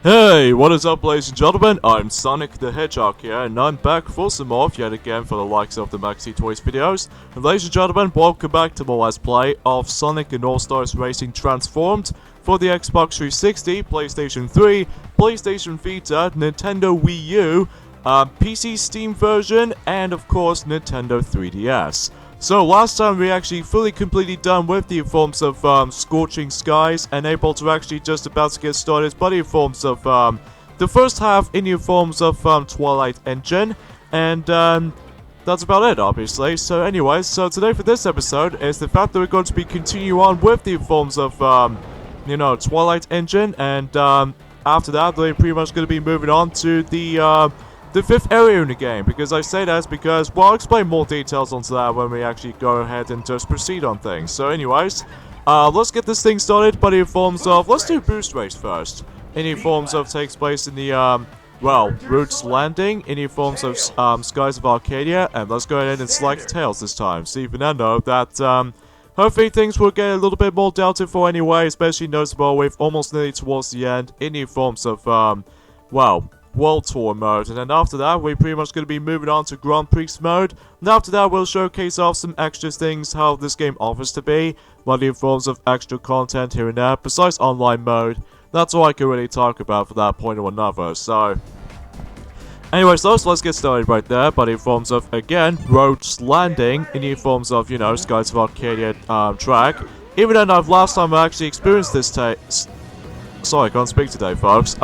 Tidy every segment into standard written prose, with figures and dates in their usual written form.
Hey, what is up, ladies and gentlemen? I'm Sonic the Hedgehog here, and I'm back for some more yet again for the likes of the Maxi Toys videos. And ladies and gentlemen, welcome back to my Let's Play of Sonic and All-Stars Racing Transformed for the Xbox 360, PlayStation 3, PlayStation Vita, Nintendo Wii U, PC Steam version, and of course Nintendo 3DS. So last time we actually fully completely done with the forms of Scorching Skies and able to actually just about to get started by the forms of the first half in the forms of Twilight Engine, and that's about it obviously. So anyways, so today for this episode is the fact that we're going to be continue on with the forms of Twilight Engine, and after that we're pretty much going to be moving on to the fifth area in the game. Because I say that because, well, I'll explain more details onto that when we actually go ahead and just proceed on things. So anyways, let's get this thing started by the forms of, let's do Boost Race first. Any forms of takes place in the, Roots Landing, any forms of Skies of Arcadia, and let's go ahead and select Tails this time. So even I know that, hopefully things will get a little bit more doubtful for anyway, especially noticeable with almost nearly towards the end, any forms of, World Tour mode, and then after that we're pretty much going to be moving on to Grand Prix mode, and after that we'll showcase off some extra things how this game offers to be, what in forms of extra content here and there, besides online mode. That's all I can really talk about for that point or another. So anyways, let's get started right there, but in forms of, again, Roads Landing, in the forms of, Skies of Arcadia track. Even though last time I actually experienced this sorry, I can't speak today, folks.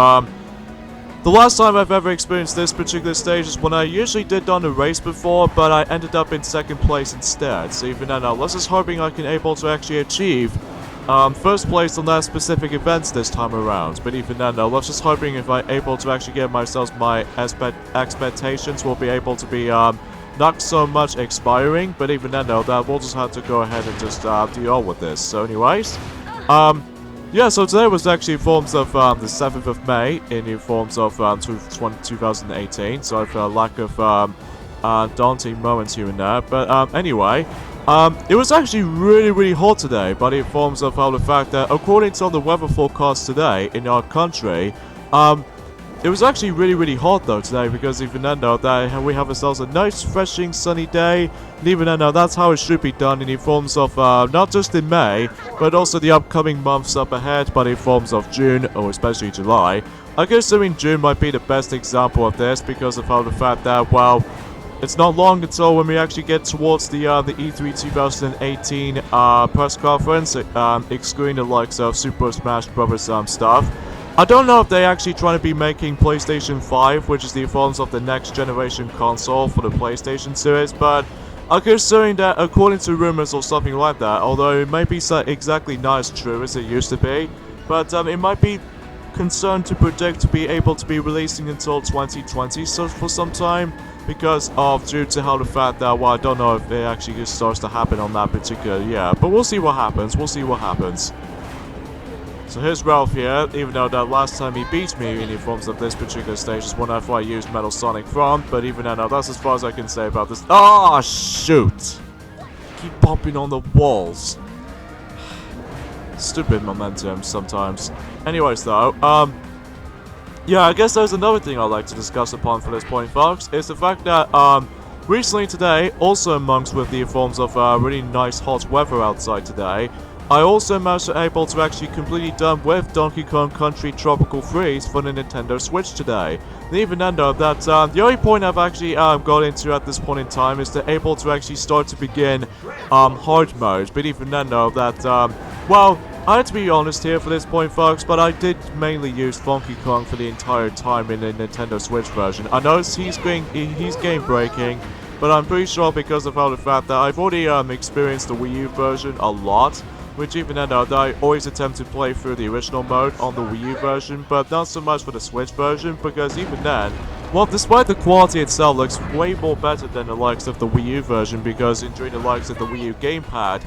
The last time I've ever experienced this particular stage is when I usually did done a race before, but I ended up in second place instead. So even then, let's just hoping I can able to actually achieve first place on that specific events this time around. But even then, let's just hoping if I able to actually get myself my expectations will be able to be not so much expiring. But even then, that we'll just have to go ahead and just deal with this. So anyways, yeah, so today was actually forms of the 7th of May in the forms of 2018, so I've a lack of daunting moments here and there, but anyway, it was actually really hot today, but in forms of how the fact that according to the weather forecast today in our country, it was actually really hot though today, because even then though that we have ourselves a nice refreshing sunny day, and even then though that's how it should be done in the forms of not just in May, but also the upcoming months up ahead, but in forms of June or especially July. I guess June might be the best example of this because of how the fact that, well, it's not long until when we actually get towards the E3 2018 press conference, excluding the likes of Super Smash Bros. Stuff. I don't know if they actually trying to be making PlayStation 5, which is the forms of the next generation console for the PlayStation series, but I'm considering that according to rumors or something like that, although it may be exactly not as true as it used to be, but it might be concerned to predict to be able to be releasing until 2020 so for some time, because of due to how the fact that, well, I don't know if it actually just starts to happen on that particular year, but we'll see what happens, So here's Ralph here, even though that last time he beat me in the forms of this particular stage is one I used Metal Sonic from, but even now that's as far as I can say about this. Ah, shoot! Keep bumping on the walls. Stupid momentum sometimes. Anyways though, yeah, I guess there's another thing I'd like to discuss upon for this point, folks, is the fact that, recently today, also amongst with the forms of, really nice hot weather outside today, I also managed to able to actually completely done with Donkey Kong Country Tropical Freeze for the Nintendo Switch today. And even then though, that the only point I've actually got into at this point in time is to able to actually start to begin hard mode. But even then though, that well, I have to be honest here for this point, folks, but I did mainly use Donkey Kong for the entire time in the Nintendo Switch version. I know he's game breaking, but I'm pretty sure because of how the fact that I've already experienced the Wii U version a lot, which even then I always attempt to play through the original mode on the Wii U version, but not so much for the Switch version, because even then, well, despite the quality itself looks way more better than the likes of the Wii U version, because during the likes of the Wii U gamepad,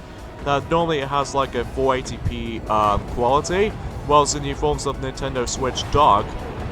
that normally it has like a 480p quality, whilst in the forms of Nintendo Switch dock,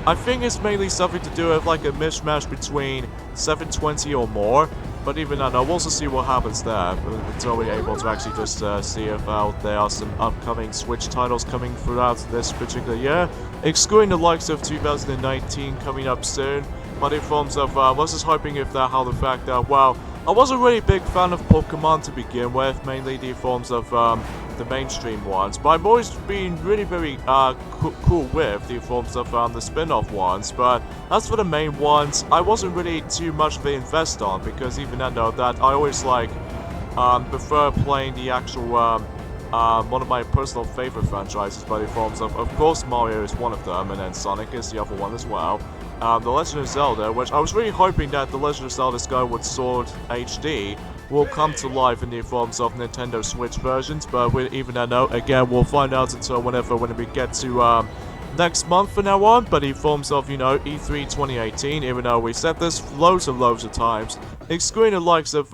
I think it's mainly something to do with like a mishmash between 720 or more, But even then, I'll also see what happens there until we're able to actually just see if there are some upcoming Switch titles coming throughout this particular year, excluding the likes of 2019 coming up soon. But in forms of, let's just hoping if that how the fact that, well, I wasn't really a big fan of Pokemon to begin with, mainly the forms of the mainstream ones, but I've always been really very cool with the forms of the spin-off ones. But as for the main ones, I wasn't really too much to invest on, because even I know that I always prefer playing the actual one of my personal favorite franchises by the forms of course Mario is one of them, and then Sonic is the other one as well. The Legend of Zelda, which I was really hoping that The Legend of Zelda Skyward Sword HD will come to life in the forms of Nintendo Switch versions, but even I know, again, we'll find out until when we get to next month from now on. But in forms of, you know, E3 2018, even though we said this loads of times, excluding the likes of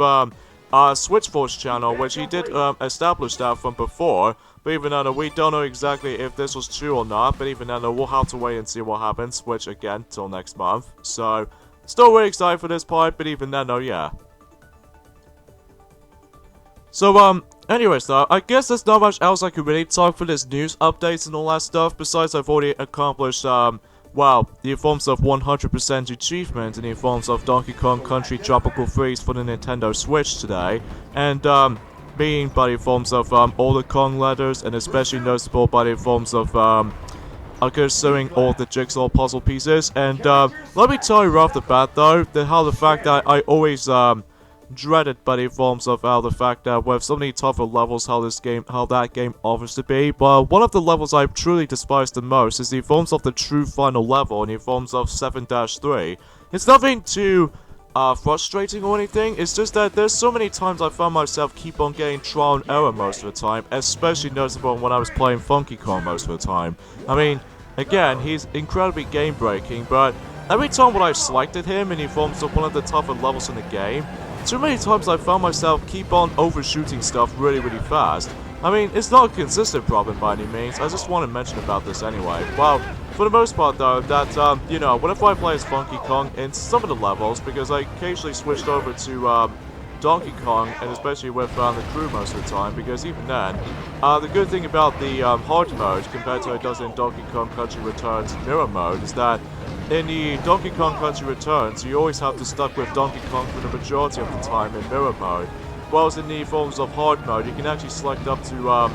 Switchforce channel, which he did establish that from before. But even though we don't know exactly if this was true or not, but even though we'll have to wait and see what happens, which again, till next month. So, still really excited for this part, but even then, yeah. So, anyways though, I guess there's not much else I could really talk for this news updates and all that stuff, besides I've already accomplished, well, the forms of 100% achievement in the forms of Donkey Kong Country Tropical Freeze for the Nintendo Switch today, and, being by the forms of all the Kong letters, and especially noticeable by the forms of considering all the jigsaw puzzle pieces. And let me tell you right off the bat though, that how the fact that I always dreaded by the forms of the fact that with so many tougher levels how that game offers to be. But one of the levels I truly despise the most is the forms of the true final level in the forms of 7-3. It's nothing too frustrating or anything, it's just that there's so many times I found myself keep on getting trial and error most of the time, especially noticeable when I was playing Funky Kong most of the time. I mean, again, he's incredibly game breaking, but every time when I've selected him and he forms up one of the tougher levels in the game, too many times I found myself keep on overshooting stuff really fast. I mean, it's not a consistent problem by any means, I just want to mention about this anyway. Well, for the most part though, that, you know, whenever I play as Funky Kong in some of the levels, because I occasionally switched over to, Donkey Kong, and especially with the crew most of the time, because even then, the good thing about the hard mode compared to how it does in Donkey Kong Country Returns Mirror Mode is that in the Donkey Kong Country Returns, you always have to stuck with Donkey Kong for the majority of the time in Mirror Mode. Whereas in the forms of hard mode, you can actually select up to,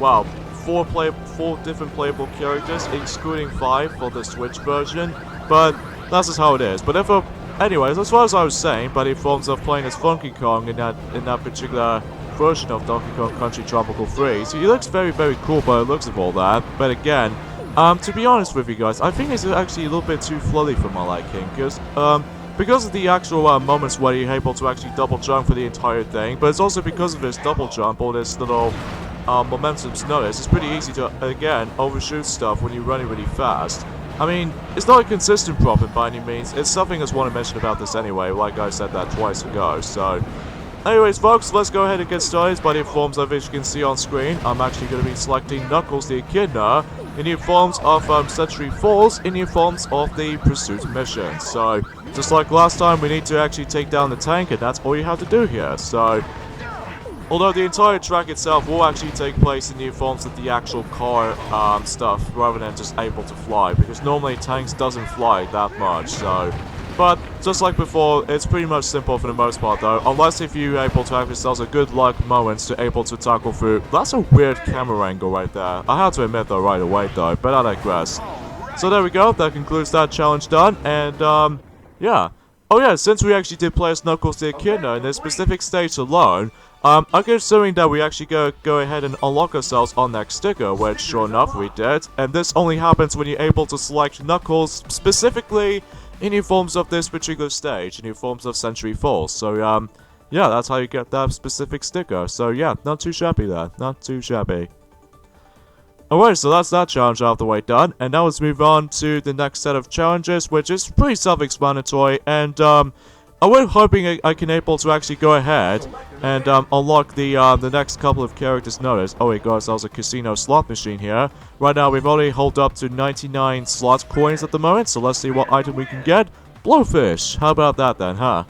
well, 4 different playable characters, excluding 5 for the Switch version, but that's just how it is. But anyways, as far as I was saying, but in forms of playing as Funky Kong in that particular version of Donkey Kong Country Tropical Freeze, he looks very cool by the looks of all that. But again, to be honest with you guys, I think it's actually a little bit too floody for my liking, because of the actual moments where you're able to actually double jump for the entire thing, but it's also because of this double jump or this little momentum's notice, it's pretty easy to, again, overshoot stuff when you're running really fast. I mean, it's not a consistent problem by any means, it's something I just want to mention about this anyway, like I said that twice ago, so... Anyways folks, let's go ahead and get started by the forms of which you can see on screen. I'm actually going to be selecting Knuckles the Echidna in the forms of Century Falls in the forms of the Pursuit mission. So, just like last time, we need to actually take down the tank, and that's all you have to do here. So, although the entire track itself will actually take place in the forms of the actual car stuff, rather than just able to fly, because normally tanks doesn't fly that much, so... But, just like before, it's pretty much simple for the most part though, unless if you're able to have yourselves a good luck moments to able to tackle through. That's a weird camera angle right there. I have to admit though right away though, but I digress. So there we go, that concludes that challenge done, and yeah. Oh yeah, since we actually did play as Knuckles the Echidna in this specific stage alone, I'm assuming that we actually go ahead and unlock ourselves our next sticker, which sure enough we did, and this only happens when you're able to select Knuckles specifically in the forms of this particular stage, in the forms of Century Falls. So, yeah, that's how you get that specific sticker. So, yeah, not too shabby there. Not too shabby. Alright, so that's that challenge out of the way done. And now let's move on to the next set of challenges, which is pretty self-explanatory. And, I'm hoping I can able to actually go ahead and unlock the next couple of characters noticed. Oh wait guys, that was a casino slot machine here. Right now we've already held up to 99 slot coins at the moment, so let's see what item we can get. Blowfish! How about that then, huh?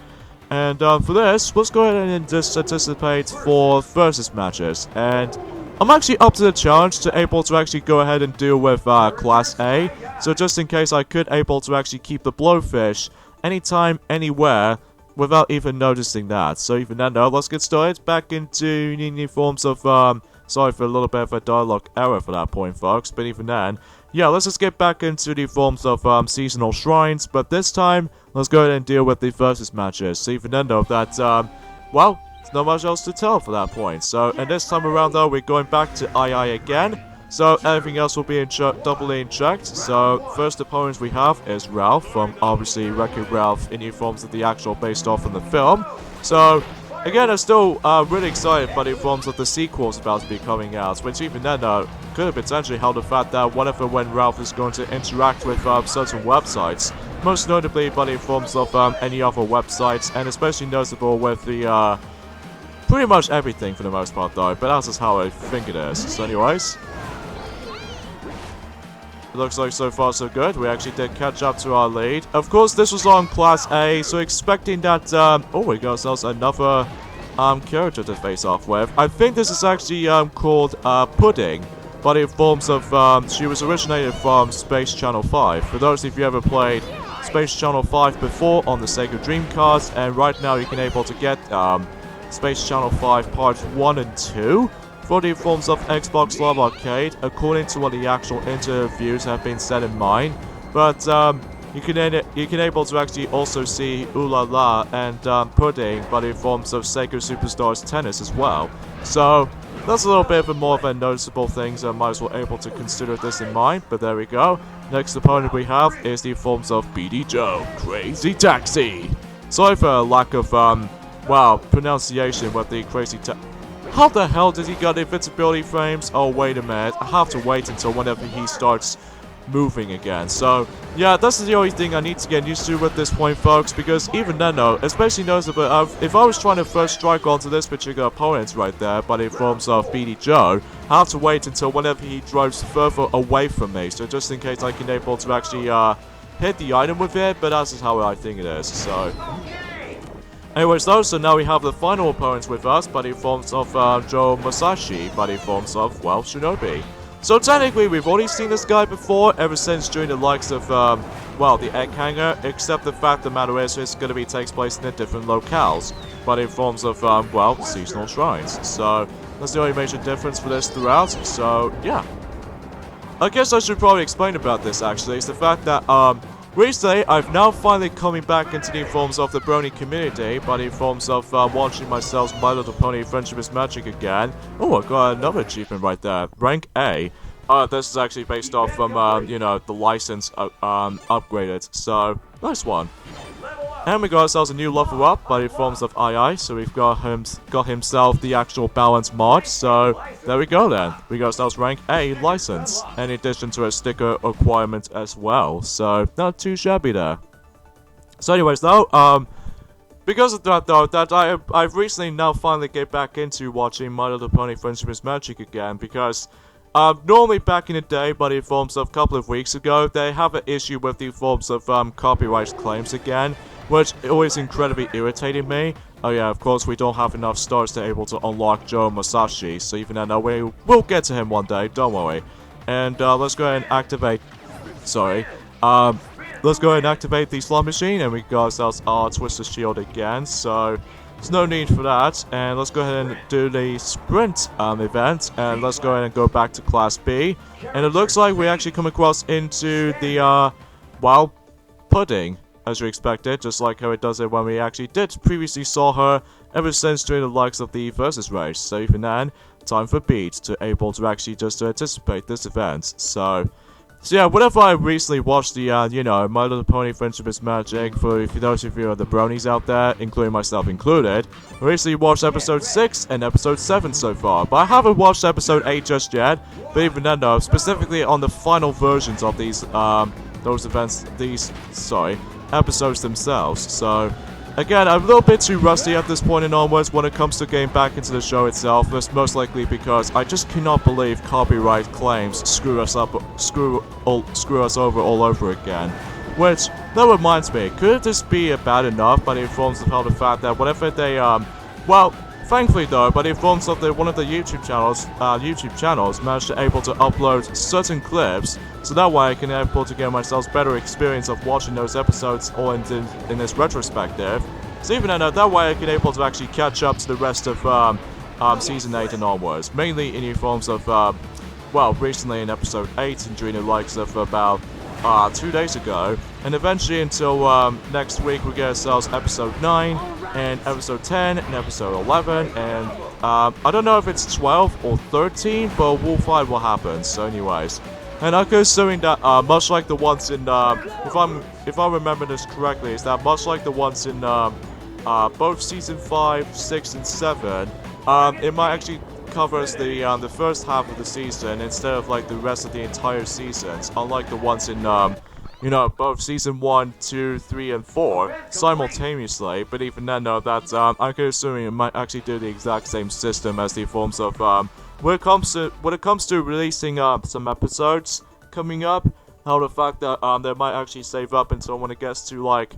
And for this, let's go ahead and just anticipate for versus matches. And I'm actually up to the challenge to able to actually go ahead and deal with Class A. So just in case I could able to actually keep the blowfish anytime, anywhere, without even noticing that. So even then though, let's get started back into new forms of, sorry for a little bit of a dialogue error for that point, folks, but even then, yeah, let's just get back into the forms of seasonal shrines, but this time, let's go ahead and deal with the versus matches. So even then though, that, well, there's not much else to tell for that point. So, and this time around though, we're going back to II again. So everything else will be doubly checked. So first opponents we have is Ralph from obviously Wreck-It Ralph in new forms of the actual based off in the film. So again, I'm still really excited by the forms of the sequels about to be coming out, which even then could have potentially held the fact that whenever when Ralph is going to interact with certain websites, most notably by the forms of any other websites, and especially noticeable with the pretty much everything for the most part though, but that's just how I think it is. So anyways, it looks like so far so good. We actually did catch up to our lead. Of course, this was on Class A, so expecting that, oh, we got ourselves another character to face off with. I think this is actually called Pudding, but in forms of, she was originated from Space Channel 5. For those of you who ever played Space Channel 5 before on the Sega Dreamcast, and right now you can able to get Space Channel 5 Parts 1 and 2 for the forms of Xbox Live Arcade, according to what the actual interviews have been set in mind. But you can able to actually also see Ooh La La and Pudding by the forms of Sega Superstars Tennis as well. So that's a little bit of a more of a noticeable thing, so I might as well able to consider this in mind. But there we go. Next opponent we have is the forms of BD Joe, Crazy Taxi. Sorry for a lack of wow, pronunciation with the Crazy Taxi. How the hell did he get invincibility frames? Oh, wait a minute. I have to wait until whenever he starts moving again. So, yeah, that's the only thing I need to get used to at this point, folks, because even then, though, especially noticeable, if I was trying to first strike onto this particular opponent right there, but in forms of BD Joe, I have to wait until whenever he drives further away from me, so just in case I can able to actually, hit the item with it, but that's just how I think it is, so... Anyways though, so now we have the final opponents with us, by the forms of Joe Masashi, by the forms of, well, Shinobi. So technically, we've already seen this guy before, ever since during the likes of, well, the Egg Hanger, except the fact the matter is it's going to takes place in the different locales, but in forms of, well, seasonal shrines. So, that's the only major difference for this throughout, so, yeah. I guess I should probably explain about this, actually, it's the fact that, recently, I've now finally coming back into the forms of the Brony community, by the forms of watching myself My Little Pony Friendship is Magic again. Oh, I got another achievement right there. Rank A. This is actually based off from, you know, the license upgraded. So, nice one. And we got ourselves a new level up by the forms of II, so we've got himself the actual balance mod, so there we go then. We got ourselves rank A license, in addition to a sticker requirement as well, so not too shabby there. So anyways though, because of that though, that I've recently now finally get back into watching My Little Pony Friendship is Magic again, because normally back in the day, but in forms of a couple of weeks ago, they have an issue with the forms of copyright claims again, which always incredibly irritated me. Oh yeah, of course we don't have enough stars to able to unlock Joe Masashi, so even then we'll get to him one day, don't worry. And let's go ahead and activate, sorry, let's go ahead and activate the slot machine, and we got ourselves our Twister Shield again, so there's no need for that. And let's go ahead and do the sprint event, and let's go ahead and go back to Class B. And it looks like we actually come across into the, well, Pudding, as you expected, just like how it does it when we actually did previously saw her ever since during the likes of the versus race. So even then, time for Beat to able to actually just to anticipate this event. So yeah, whenever I recently watched the, you know, My Little Pony Friendship is Magic, for those of you are the bronies out there, including myself included, I recently watched episode 6 and episode 7 so far, but I haven't watched episode 8 just yet, but even then though, specifically on the final versions of these, those events, episodes themselves, so again, I'm a little bit too rusty at this point and onwards when it comes to getting back into the show itself, most likely because I just cannot believe copyright claims screw us over all over again, which that reminds me, could this be bad enough by the forms of how the fact that whatever they, well, thankfully though, by the forms of one of the YouTube channels managed to able to upload certain clips, so that way I can able to get myself better experience of watching those episodes all in this retrospective. So even that way I can able to actually catch up to the rest of Season 8 and onwards, mainly in the forms of, well, recently in Episode 8 and during the likes of about 2 days ago, and eventually until next week we get ourselves Episode 9, and Episode 10, and Episode 11, and I don't know if it's 12 or 13, but we'll find what happens, so anyways. And I'm assuming that, much like the ones in, if I remember this correctly, is that much like the ones in, both Season 5, 6, and 7, it might actually covers the first half of the season instead of like the rest of the entire seasons, unlike the ones in, you know, both Season 1, 2, 3, and 4 simultaneously, but even then, though, that, I'm assuming it might actually do the exact same system as the forms of, when it comes to releasing, some episodes coming up, how the fact that, they might actually save up until when it gets to, like,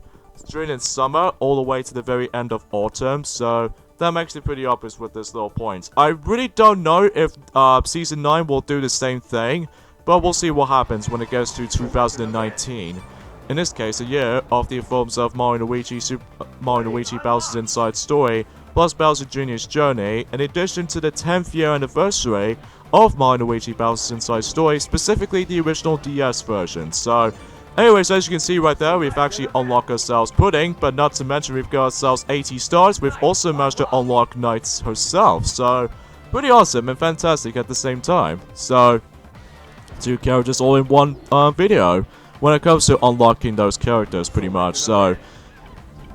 during in summer, all the way to the very end of autumn, so that makes it pretty obvious with this little point. I really don't know if, Season 9 will do the same thing, but we'll see what happens when it gets to 2019. In this case, a year of the forms of Mario & Luigi Bowser's Inside Story, plus Bowser Jr.'s Journey, in addition to the 10th year anniversary of Mario & Luigi Bowser's Inside Story, specifically the original DS version. So, anyways, as you can see right there, we've actually unlocked ourselves Pudding, but not to mention we've got ourselves 80 stars. We've also managed to unlock Knights herself, so pretty awesome and fantastic at the same time. So, 2 characters all in one video when it comes to unlocking those characters, pretty much. So,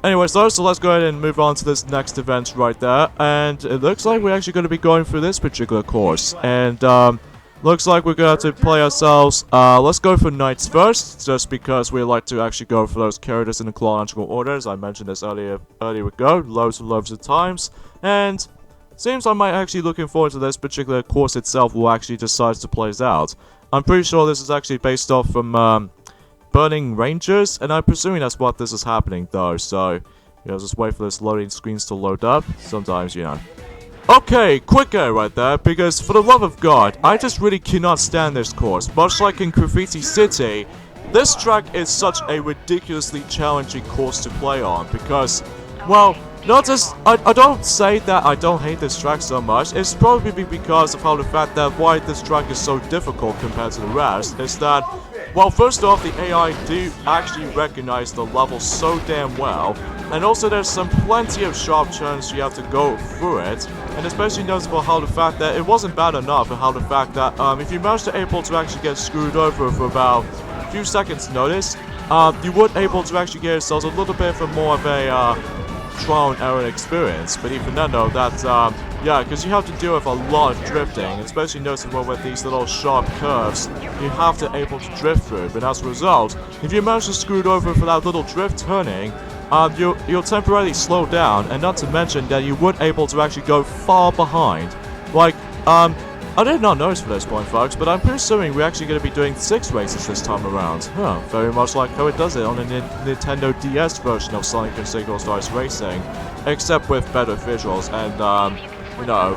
anyways, though, so let's go ahead and move on to this next event right there. And it looks like we're actually going to be going through this particular course. And, looks like we're going to have to play ourselves. Let's go for Knights first, just because we like to actually go for those characters in the chronological order. As I mentioned this earlier ago, loads and loads of times. And seems I might actually looking forward to this particular course itself will actually decide to play out. I'm pretty sure this is actually based off from Burning Rangers, and I'm presuming that's what this is happening though, so, you know, just wait for this loading screens to load up. Sometimes, you know. Okay, quicker right there, because for the love of God, I just really cannot stand this course. Much like in Graffiti City, this track is such a ridiculously challenging course to play on, because, well, not just, I don't say that I don't hate this track so much, it's probably because of how the fact that why this track is so difficult compared to the rest, is that, well, first off, the AI do actually recognize the level so damn well, and also there's some plenty of sharp turns you have to go through it, and especially noticeable how the fact that it wasn't bad enough, and how the fact that, if you managed to able to actually get screwed over for about a few seconds notice, you would able to actually get yourselves a little bit of more of a, trial and error experience, but even then though, that, yeah, because you have to deal with a lot of drifting, especially noticeable with these little sharp curves you have to able to drift through, but as a result, if you manage to screw it over for that little drift turning, you'll temporarily slow down, and not to mention that you would able to actually go far behind. Like, I did not notice for this point, folks, but I'm pretty assuming we're actually going to be doing 6 races this time around. Huh, very much like how it does it on the Nintendo DS version of Sonic and Signal Stars Racing, except with better visuals and, you know,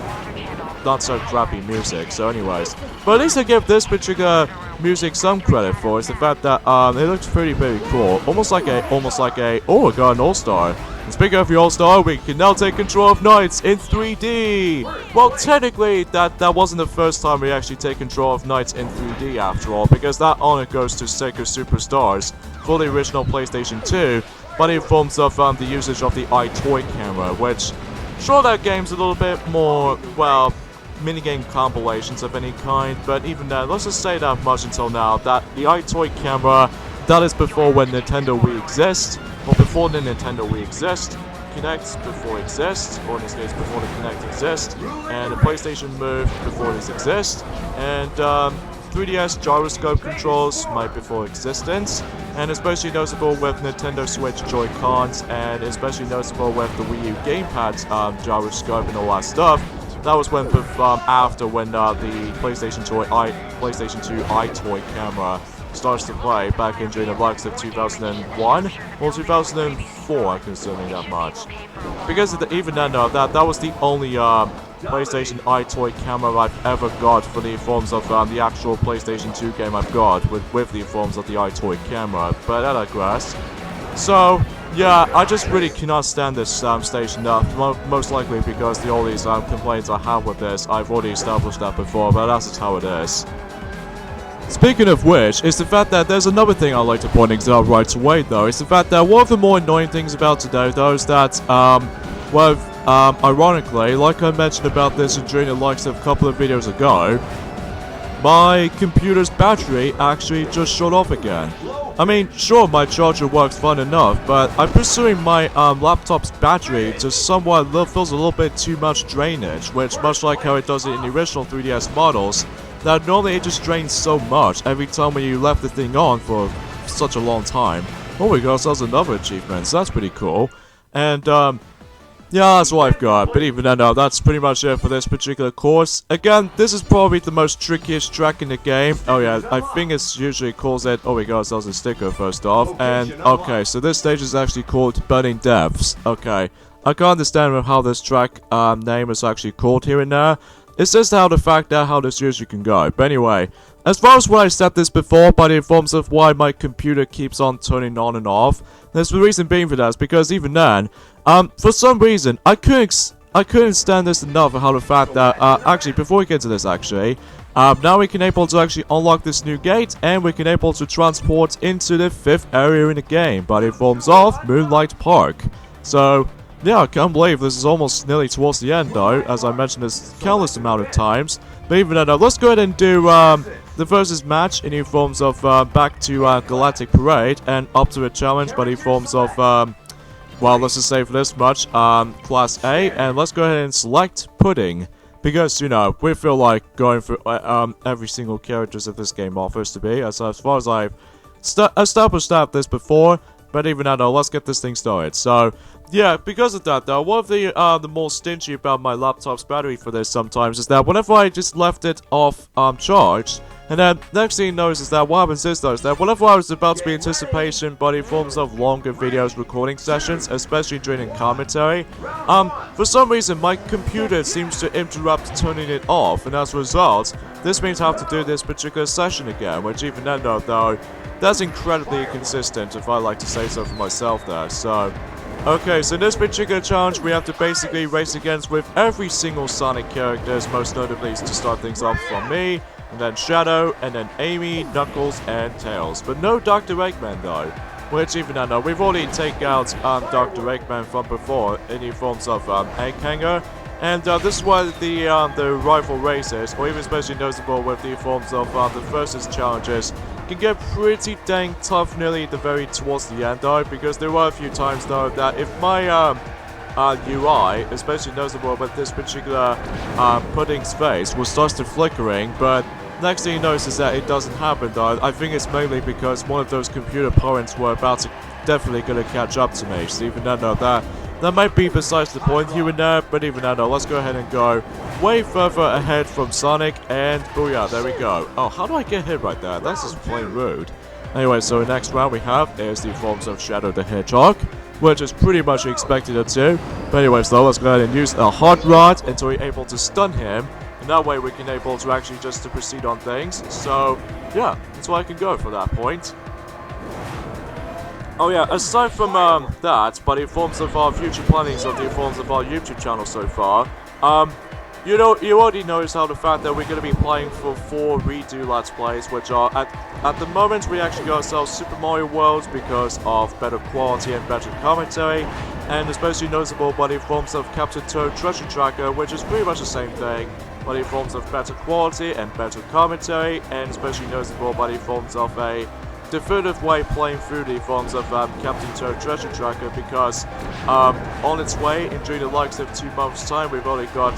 not so crappy music, so anyways. But at least I give this particular music some credit for, is the fact that, it looks pretty cool. Almost like a, oh, we got an All-Star. And speaking of the All-Star, we can now take control of Knights in 3D! Well, technically, that wasn't the first time we actually take control of Knights in 3D after all, because that honor goes to Sega Superstars for the original PlayStation 2, but in forms of the usage of the iToy camera, which, sure, that game's a little bit more, well, minigame compilations of any kind, but even then, let's just say that much until now, that the iToy camera, that is before when Nintendo Wii exists, or before the Nintendo Wii exists, Kinect before exists, or in this case before the Kinect exists, and the PlayStation Move before this exists, and 3DS gyroscope controls might before existence, and especially noticeable with Nintendo Switch Joy-Cons, and especially noticeable with the Wii U gamepad gyroscope and all that stuff. That was when after when the PlayStation 2 iToy camera starts to play back in during the likes of 2001 or 2004, I can certainly that much. Because even then, that was the only PlayStation iToy camera I've ever got for the forms of the actual PlayStation 2 game I've got with the forms of the iToy camera, but I digress. So, yeah, I just really cannot stand this station, most likely because all these complaints I have with this, I've already established that before, but that's just how it is. Speaking of which, is the fact that there's another thing I'd like to point out right away though, is the fact that one of the more annoying things about today though is that, ironically, like I mentioned about this during the likes of a couple of videos ago, my computer's battery actually just shut off again. I mean, sure, my charger works fine enough, but I'm pursuing my laptop's battery just somewhat feels a little bit too much drainage, which, much like how it does it in the original 3DS models, that normally it just drains so much every time when you left the thing on for such a long time. Oh my gosh, that's another achievement, so that's pretty cool. And, yeah, that's what I've got, but even then, that's pretty much it for this particular course. Again, this is probably the most trickiest track in the game. Oh yeah, I think it's usually calls it, oh my gosh, that was a sticker first off. And, okay, so this stage is actually called Burning Depths. Okay, I can't understand how this track name is actually called here and there. It's just how the fact that how this usually can go. But anyway, as far as what I said this before, but in forms of why my computer keeps on turning on and off, there's the reason being for that is because even then, for some reason, I couldn't stand this enough how the fact that, actually, before we get to this actually, now we can able to actually unlock this new gate, and we can able to transport into the 5th area in the game, but in forms of Moonlight Park. So, yeah, I can't believe this is almost nearly towards the end though, as I mentioned this countless amount of times. But even then, let's go ahead and do the versus match in the forms of back to Galactic Parade and up to a challenge, but in forms of, well, let's just say for this much, Class A, and let's go ahead and select Pudding. Because, you know, we feel like going for every single characters that this game offers to be, as far as I've established this before. But even now, though, let's get this thing started. So, yeah, because of that, though, one of the more stingy about my laptop's battery for this sometimes is that whenever I just left it off charged, and then next thing you notice is that what happens is though, is that whenever I was about to be anticipation, but in forms of longer videos recording sessions, especially during commentary, for some reason my computer seems to interrupt turning it off, and as a result, this means I have to do this particular session again, which even then though, that's incredibly inconsistent if I like to say so for myself there, so... Okay, so in this particular challenge, we have to basically race against with every single Sonic characters, most notably to start things off from me, and then Shadow, and then Amy, Knuckles, and Tails. But no Dr. Eggman though, which even I know, we've already taken out Dr. Eggman from before in the forms of Egg Hanger, and this is why the rival races, or even especially noticeable with the forms of the versus challenges, can get pretty dang tough nearly at the very towards the end though, because there were a few times though that if my UI, especially noticeable with this particular Pudding's face, will start to flickering, but next thing you notice is that it doesn't happen though. I think it's mainly because one of those computer parents were about to definitely gonna catch up to me, so even though that might be besides the point here and there, but even now, let's go ahead and go way further ahead from Sonic, and booyah, there we go. Oh, how do I get hit right there? That's just plain rude. Anyway, so the next round we have is the forms of Shadow the Hedgehog, which is pretty much expected it to. But anyways though, let's go ahead and use a Hot Rod until we're able to stun him, and that way we can able to actually just to proceed on things. So, yeah, that's why I can go for that point. Oh yeah, aside from that, but in forms of our future plannings of the forms of our YouTube channel so far, you know, you already noticed how the fact that we're going to be playing for 4 redo Let's Plays, which are, at the moment, we actually got ourselves Super Mario World because of better quality and better commentary, and especially noticeable by the forms of Captain Toad Treasure Tracker, which is pretty much the same thing, but in forms of better quality and better commentary, and especially noticeable by the forms of a definitive way playing through the forms of Captain Toad Treasure Tracker, because on its way, in during the likes of 2 months' time, we've already got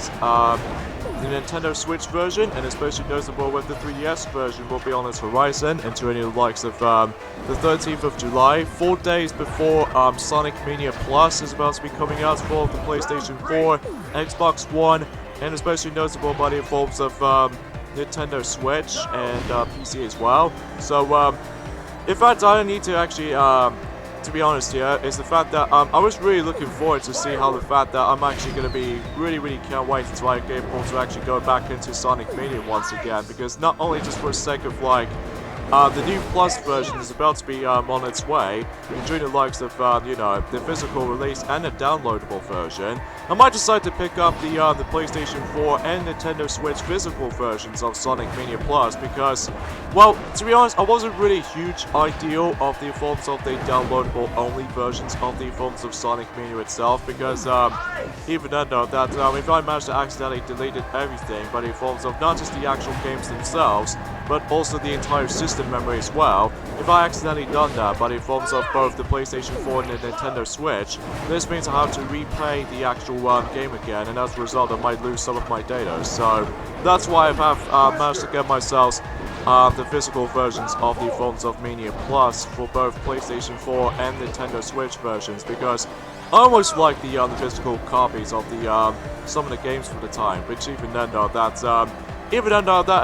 the Nintendo Switch version, and especially noticeable with the 3DS version will be on its horizon, and during the likes of the 13th of July, 4 days before Sonic Mania Plus is about to be coming out for the PlayStation 4, Xbox One, and especially noticeable by the forms of Nintendo Switch and PC as well. So in fact, I don't need to actually, to be honest here, is the fact that I was really looking forward to see how the fact that I'm actually going to be really can't wait until I get able to actually go back into Sonic Mania once again, because not only just for the sake of like the new Plus version is about to be on its way, enjoying the likes of, you know, the physical release and the downloadable version. I might decide to pick up the PlayStation 4 and Nintendo Switch physical versions of Sonic Mania Plus because, well, to be honest, I wasn't really a huge ideal of the forms of the downloadable only versions of the forms of Sonic Mania itself because, even I know that if I managed to accidentally delete everything, but in forms of not just the actual games themselves, but also the entire system memory as well. If I accidentally done that, but in forms of both the PlayStation 4 and the Nintendo Switch, this means I have to replay the actual game again, and as a result I might lose some of my data. So that's why I have managed to get myself the physical versions of the forms of Mania Plus for both PlayStation 4 and Nintendo Switch versions, because I almost like the physical copies of the some of the games for the time, which even then though that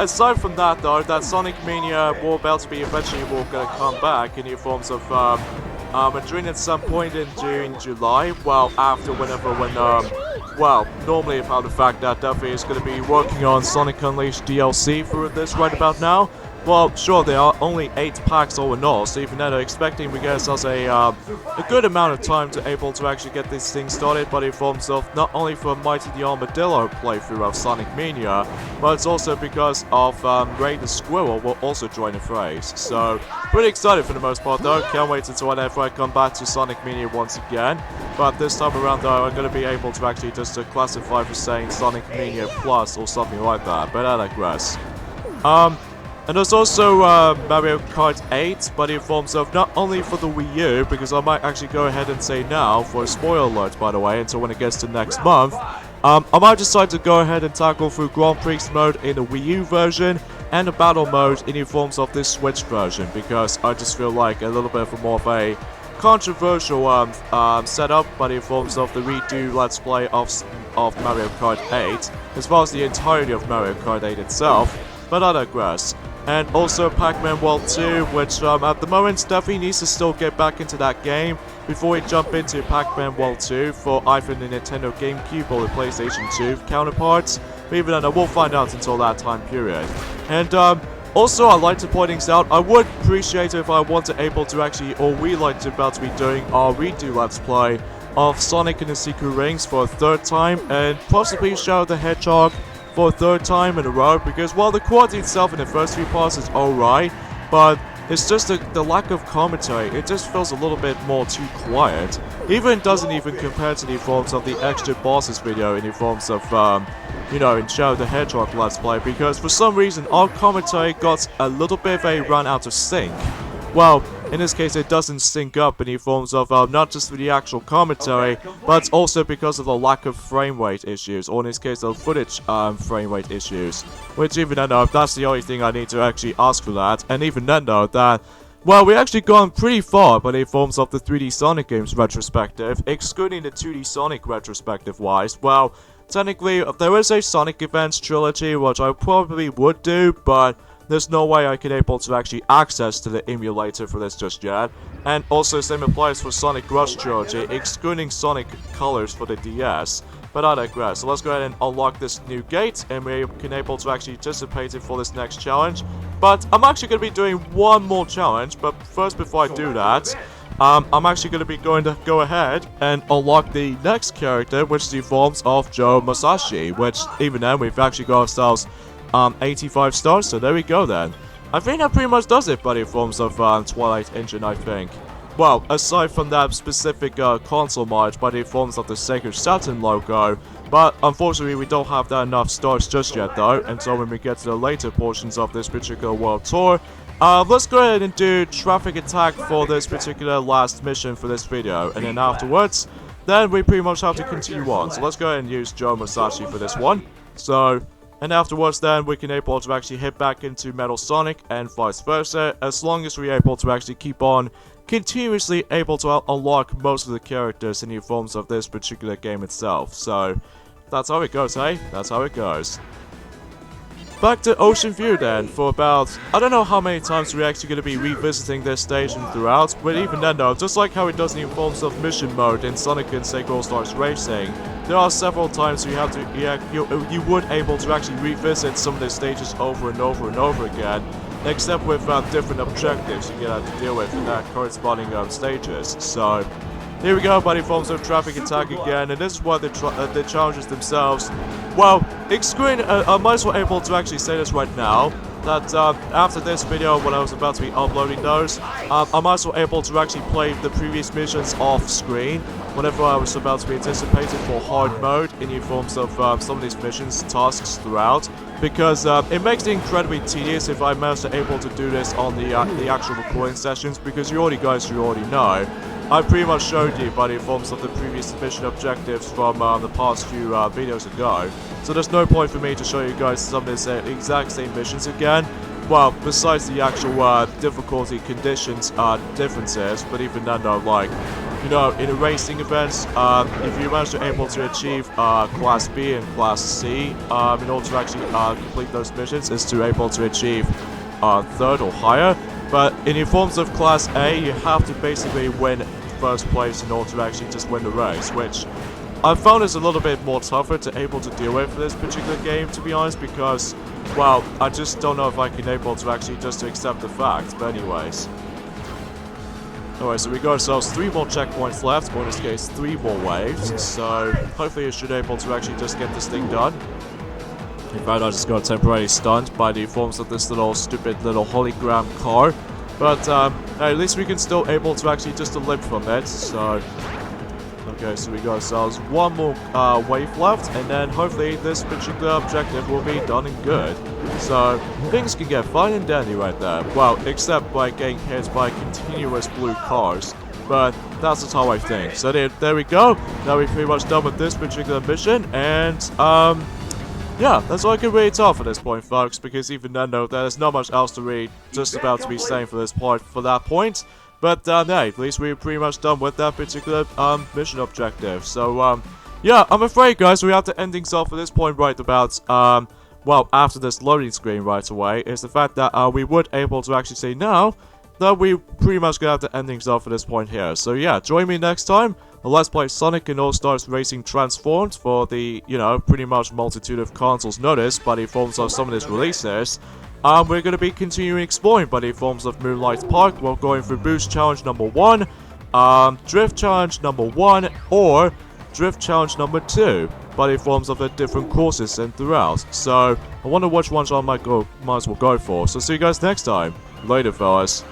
aside from that though, that Sonic Mania will about to be eventually gonna come back in the forms of during at some point in June, July, well after when well, normally about the fact that Duffy is going to be working on Sonic Unleashed DLC for this right about now. Well, sure, there are only 8 packs all in all, so even then, expecting we get ourselves a good amount of time to able to actually get this thing started, but in forms of not only for Mighty the Armadillo playthrough of Sonic Mania, but it's also because of Ray the Squirrel will also join the phrase. So, pretty excited for the most part though, can't wait until whenever I come back to Sonic Mania once again. But this time around though, I'm going to be able to actually just classify for saying Sonic Mania Plus or something like that, but I digress. And there's also Mario Kart 8, but in forms of not only for the Wii U, because I might actually go ahead and say now, for a spoiler alert by the way, until when it gets to next month, I might decide to go ahead and tackle through Grand Prix mode in the Wii U version, and the battle mode in the forms of this Switch version, because I just feel like a little bit of more of a controversial setup, but in forms of the redo Let's Play of Mario Kart 8, as well as the entirety of Mario Kart 8 itself, but I digress. And also Pac-Man World 2, which at the moment definitely needs to still get back into that game before we jump into Pac-Man World 2 for either the Nintendo GameCube or the PlayStation 2 counterparts. But even then, we'll find out until that time period. And also, I'd like to point things out, I would appreciate it if I wanted able to actually, or we like to about to be doing our redo Let's Play of Sonic and the Secret Rings for a 3rd time, and possibly Shadow the Hedgehog for a 3rd time in a row, because while the quality itself in the first 3 parts is alright, but it's just the lack of commentary, it just feels a little bit more too quiet. Even doesn't even compare to the forms of the extra bosses video in the forms of, you know, in Shadow the Hedgehog Let's Play, because for some reason our commentary got a little bit of a run out of sync. Well, in this case it doesn't sync up in the forms of not just for the actual commentary, but also because of the lack of frame rate issues, or in this case the footage frame rate issues. Which even then though, that's the only thing I need to actually ask for that, and even then though, that, well, we actually gone pretty far by the forms of the 3D Sonic games retrospective, excluding the 2D Sonic retrospective wise. Well, technically there is a Sonic Events trilogy which I probably would do, but there's no way I could able to actually access to the emulator for this just yet. And also same applies for Sonic Rush Trilogy, excluding Sonic Colors for the DS. But I digress, so let's go ahead and unlock this new gate, and we can able to actually participate in for this next challenge. But I'm actually going to be doing one more challenge, but first before I do that, I'm actually going to be going to go ahead and unlock the next character, which is the forms of Joe Masashi, which even then we've actually got ourselves 85 stars, so there we go then. I think that pretty much does it, buddy, forms of Twilight Engine, I think. Well, aside from that specific console mod, by the forms of the Sega Saturn logo, but unfortunately we don't have that enough stars just yet though, and so when we get to the later portions of this particular world tour, let's go ahead and do Traffic Attack for this particular last mission for this video, and then afterwards, then we pretty much have to continue on. So let's go ahead and use Joe Masashi for this one. So, and afterwards then we can able to actually hit back into Metal Sonic and vice versa, as long as we're able to actually keep on continuously able to unlock most of the characters in the forms of this particular game itself. So, that's how it goes, hey? That's how it goes. back to Ocean View then, for about, I don't know how many times we're actually going to be revisiting this station throughout, but even then though, just like how it does in forms of mission mode in Sonic and Sega All-Stars Racing, there are several times you have to, you would able to actually revisit some of the stages over and over and over again, except with different objectives you get to deal with in that corresponding stages. So, here we go, buddy, forms of traffic attack again, and this is what the challenges themselves. Well, I might as well able to actually say this right now, that after this video, when I was about to be uploading those, I might as well able to actually play the previous missions off screen, whenever I was about to be anticipated for hard mode, in the forms of some of these missions, tasks throughout, because it makes it incredibly tedious if I manage to able to do this on the actual recording sessions, because you already know. I pretty much showed you by the forms of the previous mission objectives from the past few videos ago. So there's no point for me to show you guys some of the exact same missions again. Well, besides the actual difficulty conditions differences, but even then though, like, you know, in the racing events, if you manage to able to achieve Class B and Class C, in order to actually complete those missions, is to able to achieve 3rd or higher. But in the forms of Class A, you have to basically win first place in order to actually just win the race, which I found is a little bit more tougher to able to deal with for this particular game, to be honest, because, well, I just don't know if I can able to actually just to accept the fact, but anyways. Alright, so we got ourselves 3 more checkpoints left, or in this case 3 more waves, so hopefully you should able to actually just get this thing done. In fact, I just got temporarily stunned by the forms of this little stupid little hologram car. But at least we can still able to actually just live from it. So, okay, so we got ourselves 1 more wave left, and then hopefully this particular objective will be done and good. So things can get fine and dandy right there. Well, except by getting hit by continuous blue cars. But that's just how I think. So there we go. Now we're pretty much done with this particular mission, and yeah, that's all I can really tell for this point, folks, because even then, though, there's not much else to read just about to be saying for this part, for that point. But, hey, at least we're pretty much done with that particular, mission objective. So, yeah, I'm afraid, guys, we have to end things off at this point right about, well, after this loading screen right away, is the fact that, we would able to actually say now that we pretty much gonna have to end things off at this point here. So, yeah, join me next time. Let's play Sonic and All-Stars Racing Transformed for the, you know, pretty much multitude of consoles noticed by the forms of some of these releases. We're going to be continuing exploring by the forms of Moonlight Park. We're going through Boost Challenge number 1, Drift Challenge number 1, or Drift Challenge number 2 by the forms of the different courses and throughout. So, I wonder which ones I might as well go for. So, see you guys next time. Later, fellas.